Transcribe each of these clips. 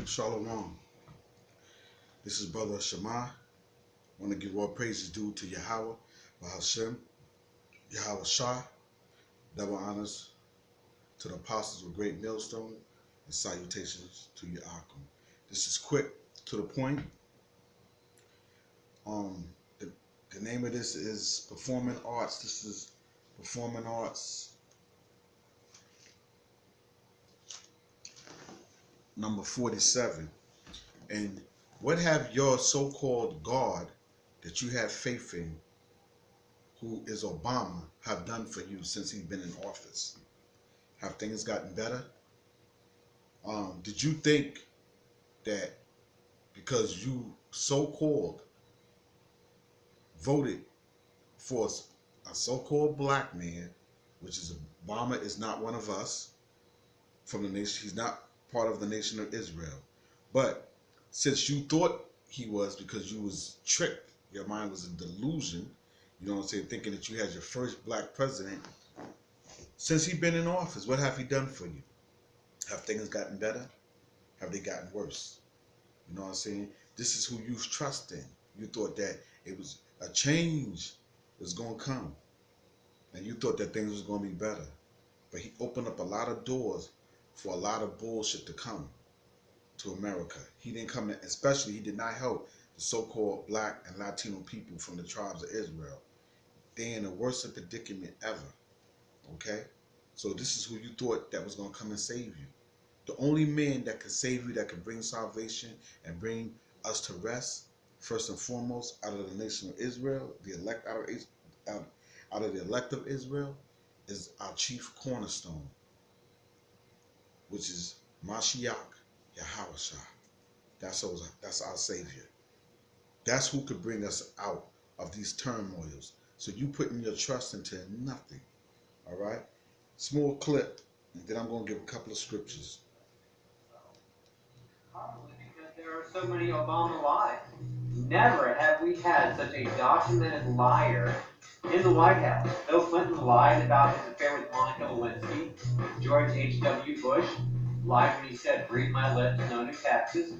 Shalom. This is Brother Shema. I want to give all praises due to Yahweh, Bahashem, Yahweh Shah. Double honors to the apostles of Great Millstone, and salutations to Yaakov. This is quick, to the point. Um, the, the name of this is Performing Arts. This is Performing Arts number 47. And what have your so-called God that you have faith in, who is Obama, have done for you since he's been in office? Have things gotten better? Did you think that because you so-called voted for a so-called black man, which is Obama is not one of us from the nation, he's not part of the nation of Israel, but since you thought he was, because you was tricked, your mind was a delusion, you know what I'm saying, thinking that you had your first black president, since he's been in office, what have he done for you? Have things gotten better? Have they gotten worse? You know what I'm saying? This is who you trust in. You thought that it was a change was going to come, and you thought that things was going to be better. But he opened up a lot of doors for a lot of bullshit to come to America. He didn't come in, especially he did not help the so-called black and Latino people from the tribes of Israel. They're in the worst predicament ever. Okay? So this is who you thought that was going to come and save you. The only man that can save you, that can bring salvation and bring us to rest, first and foremost, out of the nation of Israel, the elect out of the elect of Israel, is our chief cornerstone, which is Mashiach Yahawashah. That's our Savior. That's who could bring us out of these turmoils. So you putting your trust into nothing. All right? Small clip, and then I'm going to give a couple of scriptures. Probably because there are so many Obama lies. Never have we had such a documented liar in the White House. Bill Clinton lied about his affair with Monica Lewinsky. George H.W. Bush lied when he said, "Read my lips, no new taxes."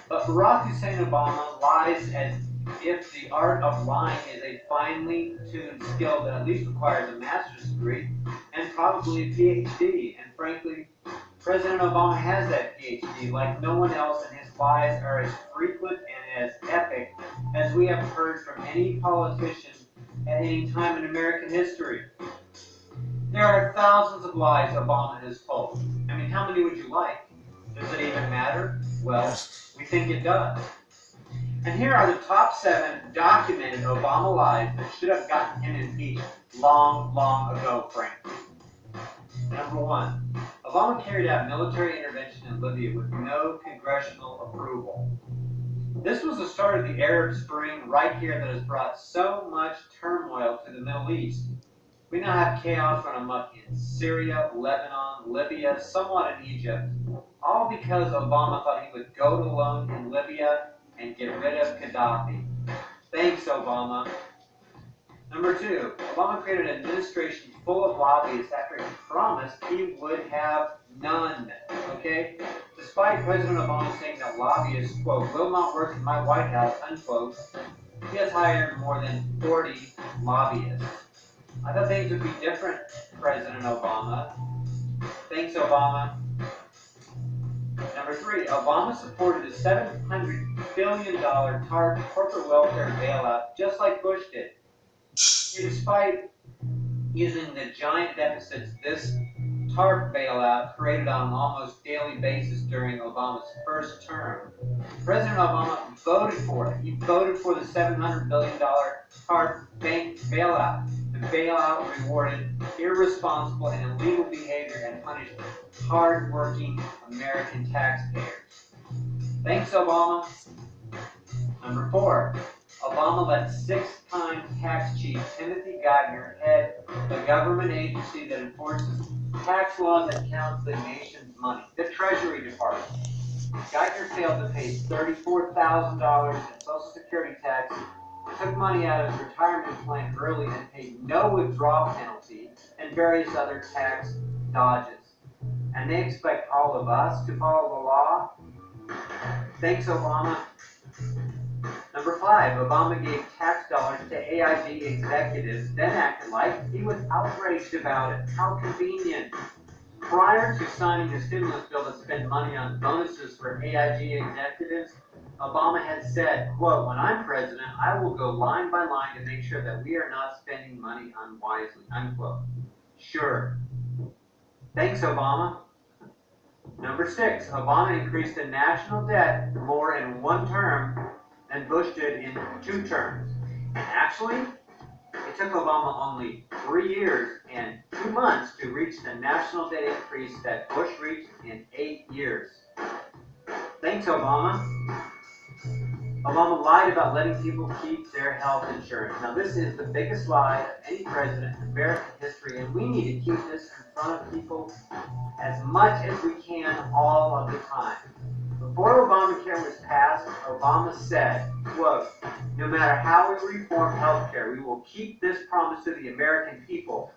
But Barack Hussein Obama lies as if the art of lying is a finely tuned skill that at least requires a master's degree and probably a PhD. And frankly, President Obama has that PhD like no one else, and his lies are as frequent and as epic as we have heard from any politician at any time in American history. There are thousands of lies Obama has told. I mean, how many would you like? Does it even matter? Well, we think it does. And here are the top 7 documented Obama lies that should have gotten him impeached long, long ago, frankly. Number 1, Obama carried out military intervention in Libya with no congressional approval. This was the start of the Arab Spring right here that has brought so much turmoil to the Middle East. We now have chaos run amok in Syria, Lebanon, Libya, somewhat in Egypt, all because Obama thought he would go it alone in Libya and get rid of Gaddafi. Thanks, Obama. Number 2, Obama created an administration full of lobbyists after he promised he would have none. Okay? Despite President Obama saying that lobbyists, quote, will not work in my White House, unquote, he has hired more than 40 lobbyists. I thought things would be different, President Obama. Thanks, Obama. Number 3, Obama supported a $700 billion TARP corporate welfare bailout, just like Bush did. Despite using the giant deficits this TARP bailout created on an almost daily basis during Obama's first term, President Obama voted for it. He voted for the $700 billion TARP bank bailout. The bailout rewarded irresponsible and illegal behavior and punished hard-working American taxpayers. Thanks, Obama. Number 4, Obama let 6-time tax chief Timothy Geithner head the government agency that enforces tax laws and counts the nation's money, the Treasury Department. Geithner failed to pay $34,000 in Social Security tax, took money out of his retirement plan early, and paid no withdrawal penalty, and various other tax dodges. And they expect all of us to follow the law? Thanks, Obama. Number 5, Obama gave tax dollars to AIG executives, then acted like he was outraged about it. How convenient. Prior to signing the stimulus bill to spend money on bonuses for AIG executives, Obama had said, quote, when I'm president, I will go line by line to make sure that we are not spending money unwisely, unquote. Sure. Thanks, Obama. Number 6, Obama increased the national debt more in one term than Bush did in 2 terms. And actually, it took Obama only 3 years and 2 months to reach the national debt increase that Bush reached in 8 years. Thanks, Obama. Obama lied about letting people keep their health insurance. Now, this is the biggest lie of any president in American history, and we need to keep this in front of people as much as we can all of the time. Before Obamacare was passed, Obama said, quote, no matter how we reform healthcare, we will keep this promise to the American people.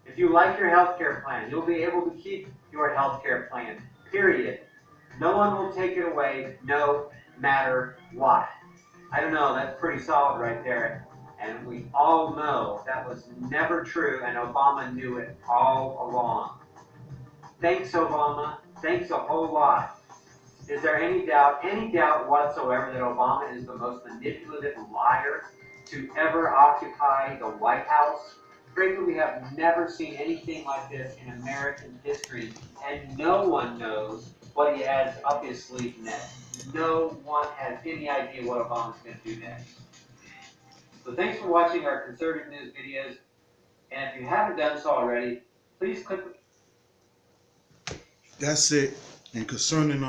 If you like your healthcare plan, you'll be able to keep your healthcare plan, period. No one will take it away, no matter what. I don't know, that's pretty solid right there. And we all know that was never true, and Obama knew it all along. Thanks, Obama. Thanks a whole lot. Is there any doubt whatsoever that Obama is the most manipulative liar to ever occupy the White House? Frankly, we have never seen anything like this in American history, and no one knows what he has up his sleeve next. No one has any idea what Obama's going to do next. So thanks for watching our conservative news videos, and if you haven't done so already, please click. That's it. And concerning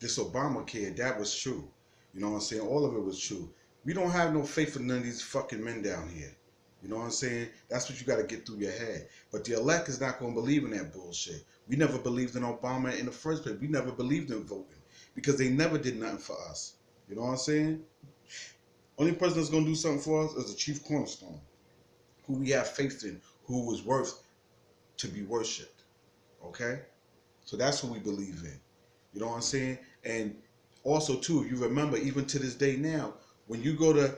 this Obamacare, that was true. You know what I'm saying? All of it was true. We don't have no faith in none of these fucking men down here. You know what I'm saying? That's what you got to get through your head. But the elect is not going to believe in that bullshit. We never believed in Obama in the first place. We never believed in voting because they never did nothing for us. You know what I'm saying? Only person that's going to do something for us is the chief cornerstone, who we have faith in, who was worth to be worshipped. Okay? So that's what we believe in. You know what I'm saying? And also, too, you remember, even to this day now, when you go to,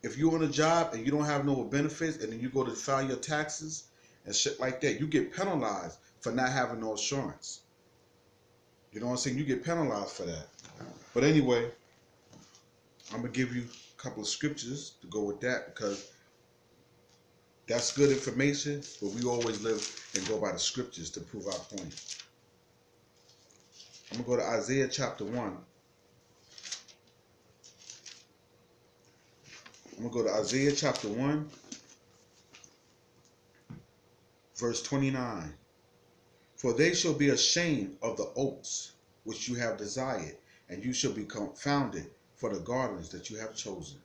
if you're on a job and you don't have no benefits and then you go to file your taxes and shit like that, you get penalized for not having no insurance. You know what I'm saying? You get penalized for that. But anyway, I'm going to give you a couple of scriptures to go with that because that's good information, but we always live and go by the scriptures to prove our point. I'm going to go to Isaiah chapter 1. I'm going to go to Isaiah chapter 1, verse 29. For they shall be ashamed of the oaks which you have desired, and you shall be confounded for the gardens that you have chosen.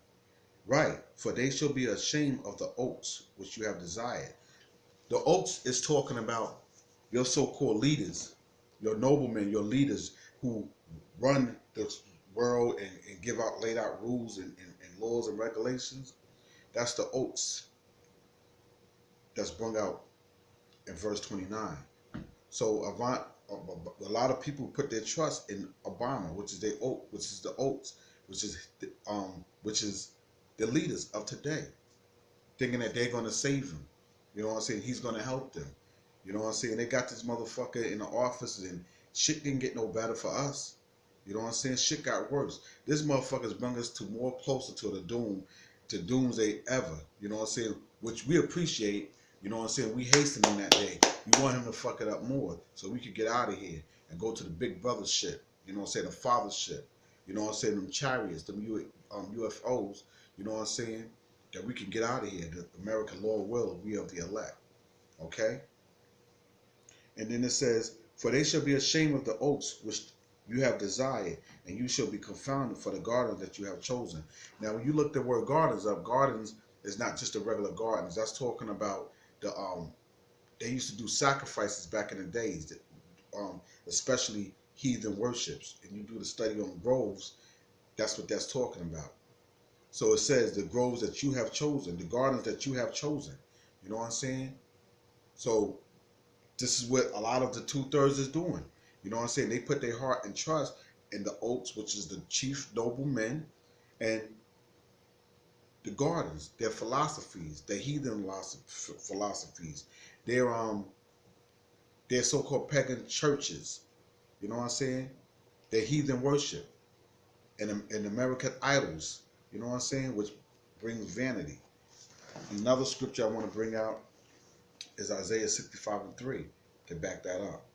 Right, for they shall be ashamed of the oaks which you have desired. The oaks is talking about your so-called leaders, your noblemen, your leaders who run the world and give out, laid out rules and laws and regulations. That's the oaks that's brought out in verse 29. So a lot of people put their trust in Obama, which is the oaks, which is the leaders of today, thinking that they're gonna save them. You know what I'm saying? He's gonna help them. You know what I'm saying? They got this motherfucker in the office and shit didn't get no better for us. You know what I'm saying? Shit got worse. This motherfucker's bring us to more closer to the doomsday ever. You know what I'm saying? Which we appreciate. You know what I'm saying? We hasten in that day. We want him to fuck it up more so we could get out of here and go to the big brother shit. You know what I'm saying? The father shit. You know what I'm saying? Them chariots, them UFOs. You know what I'm saying? That we can get out of here. The American law will. We of the elect. Okay? And then it says, for they shall be ashamed of the oaks which you have desired, and you shall be confounded for the gardens that you have chosen. Now, when you look the word gardens up, gardens is not just the regular gardens. That's talking about the they used to do sacrifices back in the days, especially heathen worships. And you do the study on groves, that's what that's talking about. So it says the groves that you have chosen, the gardens that you have chosen. You know what I'm saying? So this is what a lot of the 2/3 is doing. You know what I'm saying? They put their heart and trust in the oaks, which is the chief noble men, and the gardens, their philosophies, their heathen philosophies, their so-called pagan churches. You know what I'm saying? Their heathen worship and American idols. You know what I'm saying? Which brings vanity. Another scripture I want to bring out is Isaiah 65:3 to back that up.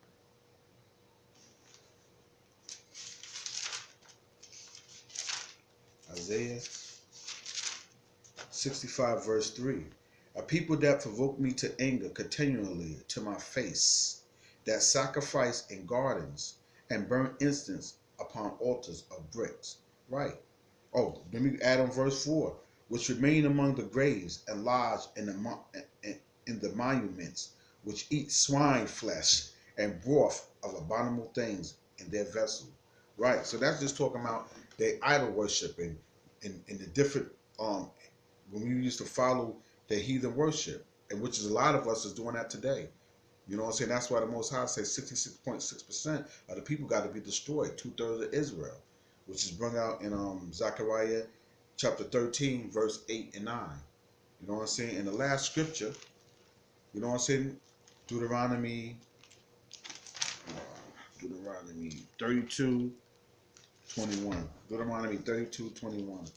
Isaiah 65 verse 3. A people that provoke me to anger continually to my face, that sacrifice in gardens and burn incense upon altars of bricks. Right. Oh, let me add on verse 4. Which remain among the graves and lodge in the monuments, which eat swine flesh and broth of abominable things in their vessel. Right. So that's just talking about their idol worship and in the different when we used to follow the heathen worship, and which is a lot of us is doing that today. You know what I'm saying? That's why the Most High says 66.6% of the people got to be destroyed, 2/3 of Israel, which is brought out in Zechariah chapter 13, verse 8 and 9. You know what I'm saying? In the last scripture, you know what I'm saying? Deuteronomy 32:21. Deuteronomy 32:21.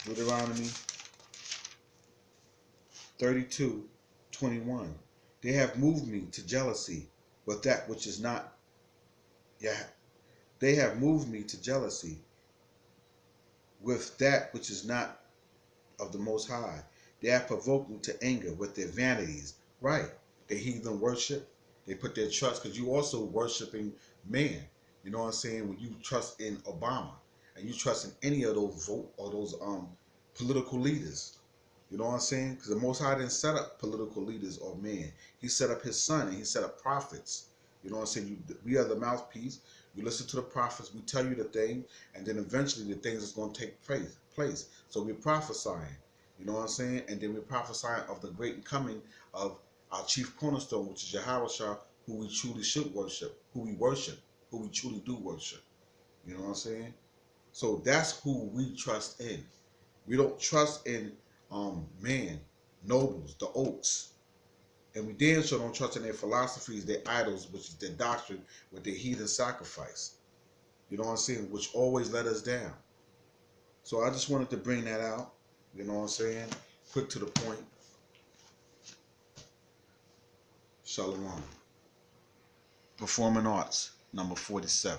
Deuteronomy 32:21. They have moved me to jealousy with that which is not. Yeah, they have moved me to jealousy with that which is not of the Most High. They have provoked me to anger with their vanities. Right. They heathen worship. They put their trust, because you also worshiping man. You know what I'm saying? When you trust in Obama and you trust in any of those political leaders. You know what I'm saying? Because the Most High didn't set up political leaders or men. He set up his son and he set up prophets. You know what I'm saying? We are the mouthpiece. You listen to the prophets. We tell you the thing. And then eventually the things is going to take place. So we're prophesying. You know what I'm saying? And then we're prophesying of the great coming of our chief cornerstone, which is Yahushua, who we truly should worship, who we truly do worship. You know what I'm saying? So that's who we trust in. We don't trust in man, nobles, the oaks. And we damn sure don't trust in their philosophies, their idols, which is their doctrine with their heathen sacrifice. You know what I'm saying? Which always let us down. So I just wanted to bring that out. You know what I'm saying? Quick to the point. Shalom. Performing Arts, number 47.